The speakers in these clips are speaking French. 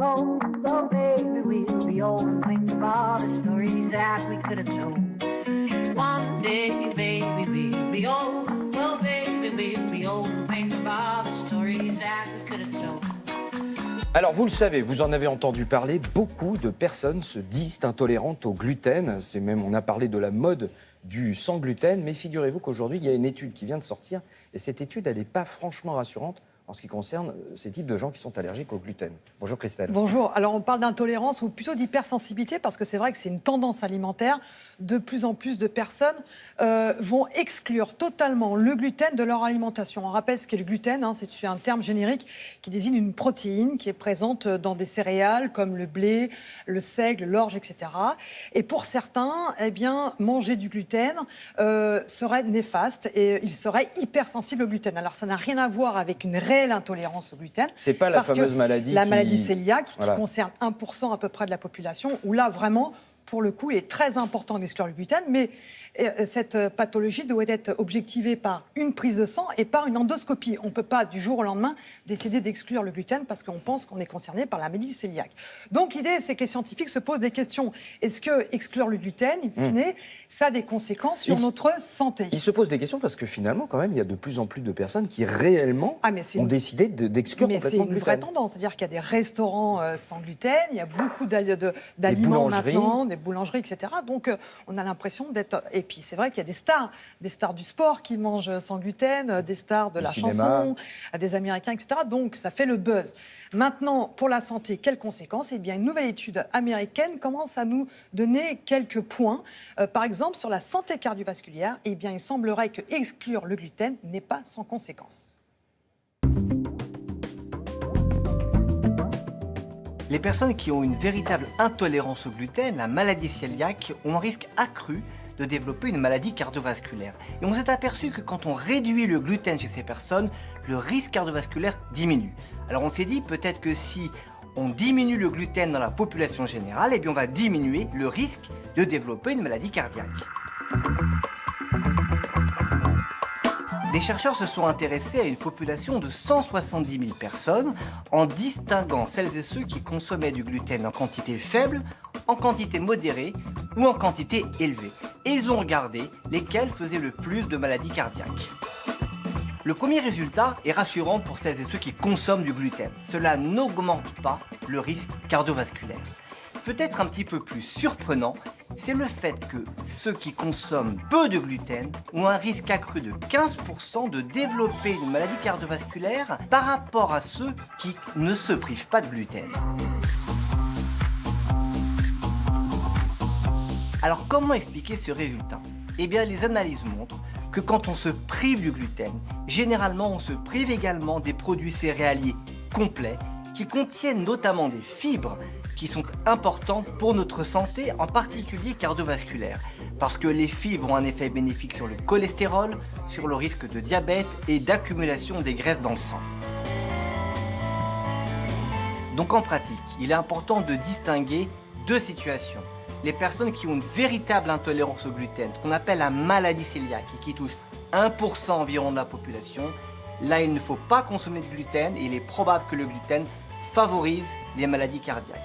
old, oh baby, we'll be old and think of all the stories that we could have told. One day, baby, we'll be old, oh baby, we'll be old and think of all the stories that we could have told. Alors vous le savez, vous en avez entendu parler, beaucoup de personnes se disent intolérantes au gluten. C'est même, on a parlé de la mode du sans gluten, mais figurez-vous qu'aujourd'hui, il y a une étude qui vient de sortir, et cette étude, elle n'est pas franchement rassurante en ce qui concerne ces types de gens qui sont allergiques au gluten. Bonjour Christelle. Bonjour. Alors on parle d'intolérance ou plutôt d'hypersensibilité parce que c'est vrai que c'est une tendance alimentaire. De plus en plus de personnes vont exclure totalement le gluten de leur alimentation. On rappelle ce qu'est le gluten, hein, c'est un terme générique qui désigne une protéine qui est présente dans des céréales comme le blé, le seigle, l'orge, etc. Et pour certains, eh bien, manger du gluten serait néfaste et ils seraient hypersensibles au gluten. Alors ça n'a rien à voir avec une réelle intolérance au gluten. C'est pas la fameuse maladie la maladie cœliaque voilà, qui concerne 1% à peu près de la population, où là vraiment, pour le coup, il est très important d'exclure le gluten, mais cette pathologie doit être objectivée par une prise de sang et par une endoscopie. On ne peut pas, du jour au lendemain, décider d'exclure le gluten parce qu'on pense qu'on est concerné par la maladie cœliaque. Donc l'idée, c'est que les scientifiques se posent des questions. Est-ce que exclure le gluten, in fine, ça a des conséquences sur notre santé? Ils se posent des questions parce que finalement, quand même, il y a de plus en plus de personnes qui réellement ont décidé d'exclure complètement le gluten. Mais c'est une vraie tendance, c'est-à-dire qu'il y a des restaurants sans gluten, il y a beaucoup d'aliments maintenant, des boulangeries, etc. Donc on a l'impression d'être... Et puis c'est vrai qu'il y a des stars du sport qui mangent sans gluten, des stars de la chanson, des Américains, etc. Donc ça fait le buzz. Maintenant, pour la santé, quelles conséquences? Eh bien, une nouvelle étude américaine commence à nous donner quelques points. Par exemple, sur la santé cardiovasculaire, eh bien, il semblerait que exclure le gluten n'est pas sans conséquences. Les personnes qui ont une véritable intolérance au gluten, la maladie cœliaque, ont un risque accru de développer une maladie cardiovasculaire. Et on s'est aperçu que quand on réduit le gluten chez ces personnes, le risque cardiovasculaire diminue. Alors on s'est dit peut-être que si on diminue le gluten dans la population générale, eh bien on va diminuer le risque de développer une maladie cardiaque. Les chercheurs se sont intéressés à une population de 170 000 personnes en distinguant celles et ceux qui consommaient du gluten en quantité faible, en quantité modérée ou en quantité élevée. Et ils ont regardé lesquels faisaient le plus de maladies cardiaques. Le premier résultat est rassurant pour celles et ceux qui consomment du gluten. Cela n'augmente pas le risque cardiovasculaire. Peut-être un petit peu plus surprenant, c'est le fait que ceux qui consomment peu de gluten ont un risque accru de 15% de développer une maladie cardiovasculaire par rapport à ceux qui ne se privent pas de gluten. Alors comment expliquer ce résultat? Eh bien les analyses montrent que quand on se prive du gluten, généralement on se prive également des produits céréaliers complets qui contiennent notamment des fibres qui sont importantes pour notre santé, en particulier cardiovasculaire. Parce que les fibres ont un effet bénéfique sur le cholestérol, sur le risque de diabète et d'accumulation des graisses dans le sang. Donc en pratique, il est important de distinguer deux situations. Les personnes qui ont une véritable intolérance au gluten, ce qu'on appelle la maladie cœliaque et qui touche 1% environ de la population, là il ne faut pas consommer de gluten et il est probable que le gluten favorise les maladies cardiaques.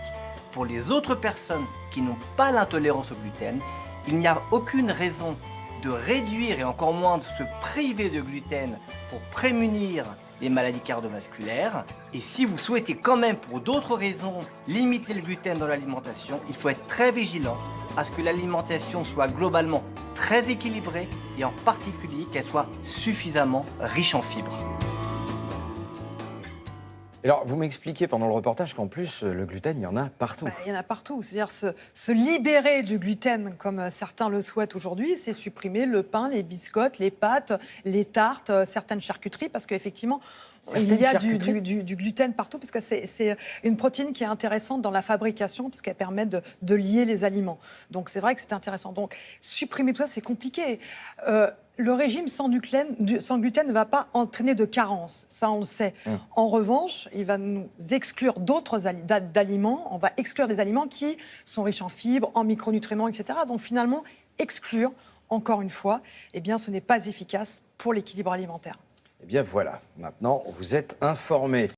Pour les autres personnes qui n'ont pas l'intolérance au gluten, il n'y a aucune raison de réduire et encore moins de se priver de gluten pour prémunir les maladies cardiovasculaires. Et si vous souhaitez quand même pour d'autres raisons limiter le gluten dans l'alimentation, il faut être très vigilant à ce que l'alimentation soit globalement très équilibrée et en particulier qu'elle soit suffisamment riche en fibres. Alors, vous m'expliquez pendant le reportage qu'en plus, le gluten, il y en a partout. Il y en a partout. C'est-à-dire se libérer du gluten, comme certains le souhaitent aujourd'hui, c'est supprimer le pain, les biscottes, les pâtes, les tartes, certaines charcuteries, parce qu'effectivement, il y a du gluten partout, parce que c'est une protéine qui est intéressante dans la fabrication, parce qu'elle permet de lier les aliments. Donc c'est vrai que c'est intéressant. Donc supprimer tout ça, c'est compliqué. Le régime sans gluten ne va pas entraîner de carence, ça on le sait. En revanche, il va nous exclure d'autres aliments, on va exclure des aliments qui sont riches en fibres, en micronutriments, etc. Donc finalement, exclure, encore une fois, eh bien, ce n'est pas efficace pour l'équilibre alimentaire. Eh bien voilà, maintenant vous êtes informés.